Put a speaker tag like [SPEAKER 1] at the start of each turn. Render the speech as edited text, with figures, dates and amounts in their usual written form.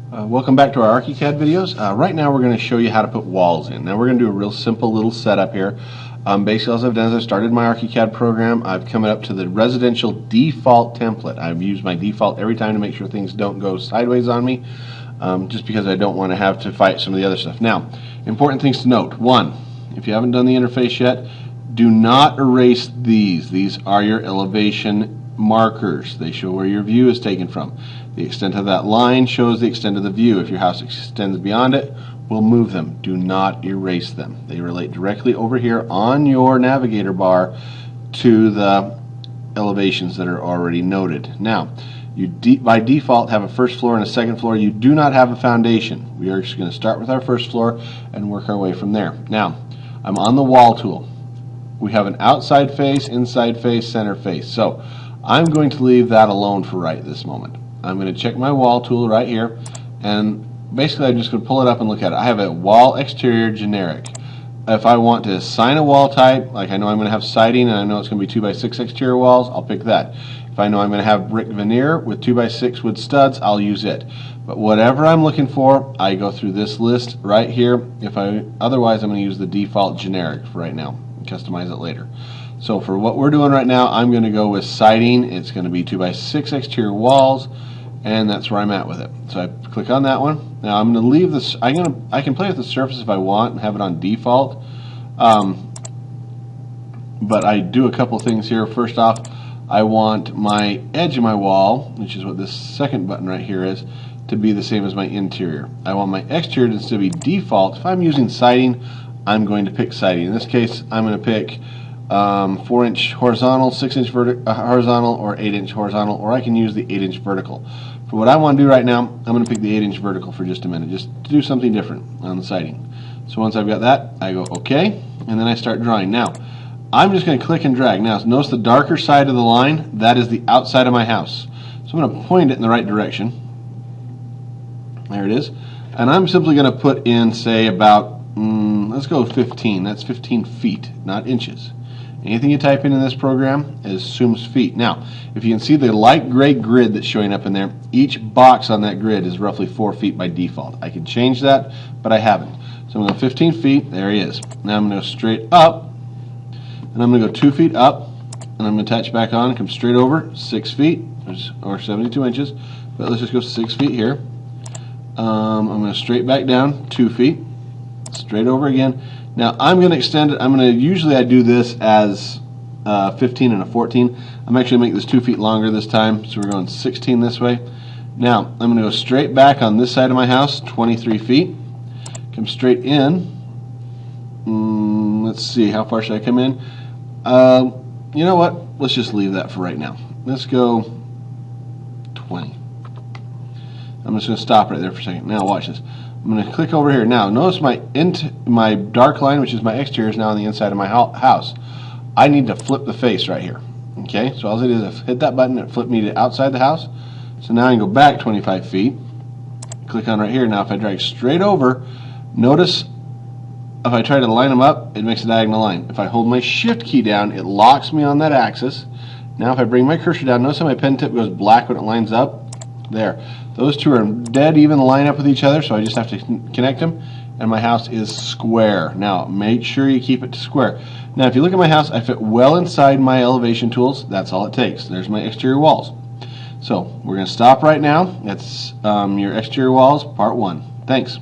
[SPEAKER 1] Welcome back to our ArchiCAD videos. Right now we're going to show you how to put walls in. Now we're going to do a real simple little setup here. Basically all I've done is I've started my ArchiCAD program. I've come up to the residential default template. I've used my default every time to make sure things don't go sideways on me, just because I don't want to have to fight some of the other stuff. Now, important things to note. One, if you haven't done the interface yet, do not erase these. These are your elevation markers. They show where your view is taken from. The extent of that line shows the extent of the view. If your house extends beyond it, we'll move them. Do not erase them. They relate directly over here on your navigator bar to the elevations that are already noted. Now, you by default have a first floor and a second floor. You do not have a foundation. We are just going to start with our first floor and work our way from there. Now, I'm on the wall tool. We have an outside face, inside face, center face. So I'm going to leave that alone for right this moment. I'm going to check my wall tool right here, and basically I'm just going to pull it up and look at it. I have a wall exterior generic. If I want to assign a wall type, like I know I'm going to have siding and I know it's going to be 2x6 exterior walls, I'll pick that. If I know I'm going to have brick veneer with 2x6 wood studs, I'll use it. But whatever I'm looking for, I go through this list right here. Otherwise, I'm going to use the default generic for right now and customize it later. So for what we're doing right now, I'm going to go with siding. It's going to be 2x6 exterior walls, and that's where I'm at with it. So I click on that one. Now I'm going to leave this. I can play with the surface if I want and have it on default. But I do a couple things here. First off, I want my edge of my wall, which is what this second button right here is, to be the same as my interior. I want my exterior to still be default. If I'm using siding, I'm going to pick siding. In this case, I'm going to pick 4-inch horizontal, 6-inch horizontal, or 8-inch horizontal, or I can use the 8-inch vertical. For what I want to do right now, I'm going to pick the 8-inch vertical for just a minute, just to do something different on the siding. So once I've got that, I go OK, and then I start drawing. Now, I'm just going to click and drag. Now, notice the darker side of the line, that is the outside of my house. So I'm going to point it in the right direction. There it is. And I'm simply going to put in, say, about, let's go 15. That's 15 feet, not inches. Anything you type in this program assumes feet. Now, if you can see the light gray grid that's showing up in there, each box on that grid is roughly 4 feet by default. I can change that, but I haven't. So I'm going to go 15 feet. There he is. Now I'm going to go straight up, and I'm going to go 2 feet up, and I'm going to attach back on, come straight over 6 feet, or 72 inches. But let's just go 6 feet here. I'm going to straight back down 2 feet, straight over again. Now I'm going to extend it. Usually I do this as 15 and a 14. I'm actually going to make this 2 feet longer this time, so we're going 16 this way. Now I'm going to go straight back on this side of my house, 23 feet. Come straight in. Let's see, how far should I come in? You know what? Let's just leave that for right now. Let's go 20. I'm just going to stop right there for a second. Now watch this. I'm going to click over here. Now notice my dark line, which is my exterior, is now on the inside of my house. I need to flip the face right here. Okay, so all I did is hit that button and flip me to outside the house. So now I can go back 25 feet. Click on right here. Now if I drag straight over, notice if I try to line them up, it makes a diagonal line. If I hold my shift key down, it locks me on that axis. Now if I bring my cursor down, notice how my pen tip goes black when it lines up. There. Those two are dead even line up with each other, so I just have to connect them, and my house is square. Now, make sure you keep it to square. Now, if you look at my house, I fit well inside my elevation tools. That's all it takes. There's my exterior walls. So, we're going to stop right now. That's your exterior walls, part 1. Thanks.